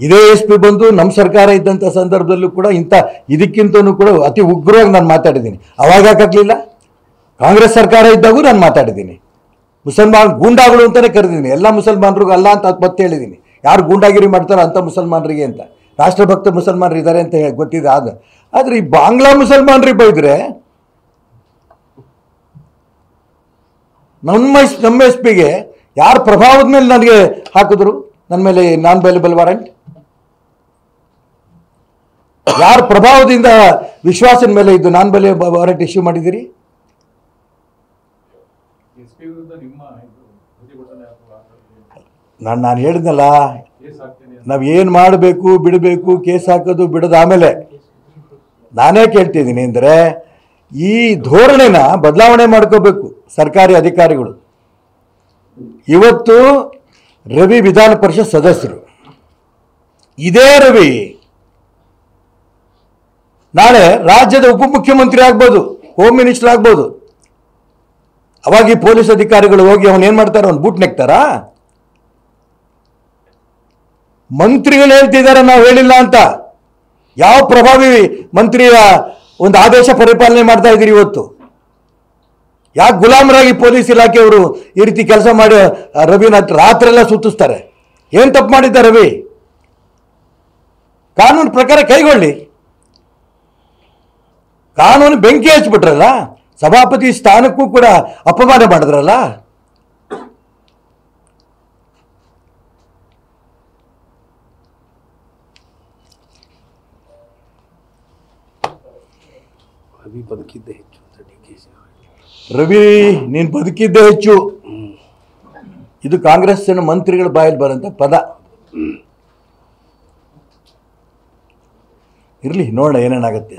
ಇದೇ SP ಬಂದು ನಮ್ಮ ಸರ್ಕಾರ ಇದ್ದಂಥ ಸಂದರ್ಭದಲ್ಲೂ ಕೂಡ ಇದಕ್ಕಿಂತನೂ ಕೂಡ ಅತಿ ಉಗ್ರವಾಗಿ ನಾನು ಮಾತಾಡಿದ್ದೀನಿ. ಅವಾಗ ಯಾಕಾಗಲಿಲ್ಲ? ಕಾಂಗ್ರೆಸ್ ಸರ್ಕಾರ ಇದ್ದಾಗೂ ನಾನು ಮಾತಾಡಿದ್ದೀನಿ. ಮುಸಲ್ಮಾನ್ ಗೂಂಡಾಗಳು ಅಂತಲೇ ಕರೆದಿದ್ದೀನಿ. ಎಲ್ಲ ಮುಸಲ್ಮಾನರಿಗೂ ಅಲ್ಲ ಅಂತ ಮತ್ತೆ ಹೇಳಿದ್ದೀನಿ. ಯಾರು ಗೂಂಡಾಗಿರಿ ಮಾಡ್ತಾರೋ ಅಂಥ ಮುಸಲ್ಮಾನರಿಗೆ ಅಂತ. ರಾಷ್ಟ್ರಭಕ್ತ ಮುಸಲ್ಮಾನರು ಇದ್ದಾರೆ ಅಂತ ಗೊತ್ತಿದೆ. ಆದರೆ ಈ ಬಾಂಗ್ಲಾ ಮುಸಲ್ಮಾನರಿಗೆ ಬೈದರೆ ನಮ್ಮ SP-ಗೆ ಯಾರ ಪ್ರಭಾವದ ಮೇಲೆ ನನಗೆ ಹಾಕಿದ್ರು? ನನ್ನ ಮೇಲೆ ನಾನ್ ಬೇಲೇಬಲ್ ವಾರಂಟ್ ಯಾರ ಪ್ರಭಾವದಿಂದ ವಿಶ್ವಾಸದ ಮೇಲೆ ಇದ್ದು ನಾನ್ ಬೇಲೇಬಲ್ ವಾರಂಟ್ ಇಶ್ಯೂ ಮಾಡಿದ್ದೀರಿ? ನಾನು ಹೇಳಿದ್ನಲ್ಲ, ನಾವು ಏನು ಮಾಡಬೇಕು ಬಿಡಬೇಕು, ಕೇಸ್ ಹಾಕೋದು ಬಿಡೋದು ಆಮೇಲೆ. ನಾನೇ ಕೇಳ್ತಿದ್ದೀನಿ ಅಂದರೆ ಈ ಧೋರಣೆನ ಬದಲಾವಣೆ ಮಾಡ್ಕೋಬೇಕು ಸರ್ಕಾರಿ ಅಧಿಕಾರಿಗಳು. ಇವತ್ತು ರವಿ ವಿಧಾನ ಪರಿಷತ್ ಸದಸ್ಯರು, ಇದೇ ರವಿ ನಾಳೆ ರಾಜ್ಯದ ಉಪಮುಖ್ಯಮಂತ್ರಿ ಆಗ್ಬೋದು, ಹೋಮ್ ಮಿನಿಸ್ಟರ್ ಆಗ್ಬೋದು. ಅವಾಗ ಈ ಪೊಲೀಸ್ ಅಧಿಕಾರಿಗಳು ಹೋಗಿ ಅವನೇನು ಮಾಡ್ತಾರೆ? ಅವ್ನು ಬೂಟ್ ನೆಕ್ತಾರಾ? ಮಂತ್ರಿಗಳು ಹೇಳ್ತಿದ್ದಾರೆ ನಾವು ಹೇಳಿಲ್ಲ ಅಂತ. ಯಾವ ಪ್ರಭಾವಿ ಮಂತ್ರಿಯ ಒಂದು ಆದೇಶ ಪರಿಪಾಲನೆ ಮಾಡ್ತಾ ಇದ್ದೀರಿ ಇವತ್ತು? ಯಾಕೆ ಗುಲಾಮರಾಗಿ ಪೊಲೀಸ್ ಇಲಾಖೆಯವರು ಈ ರೀತಿ ಕೆಲಸ ಮಾಡಿ ರವಿನ ರಾತ್ರೆಲ್ಲ ಸುತ್ತಿಸ್ತಾರೆ? ಏನು ತಪ್ಪು ಮಾಡಿದ್ದ ರವಿ? ಕಾನೂನು ಪ್ರಕಾರ ಕೈಗೊಳ್ಳಿ. ಕಾನೂನು ಬೆಂಕಿ ಹಚ್ಬಿಟ್ರಲ್ಲ, ಸಭಾಪತಿ ಸ್ಥಾನಕ್ಕೂ ಕೂಡ ಅಪಮಾನ ಮಾಡಿದ್ರಲ್ಲ. ರವಿ ನೀನು ಬದುಕಿದ್ದೇ ಹೆಚ್ಚು. ಇದು ಕಾಂಗ್ರೆಸ್ಸಿನ ಮಂತ್ರಿಗಳ ಬಾಯಲ್ಲಿ ಬರೋಂಥ ಪದ. ಇರಲಿ, ನೋಡೋಣ ಏನೇನಾಗುತ್ತೆ.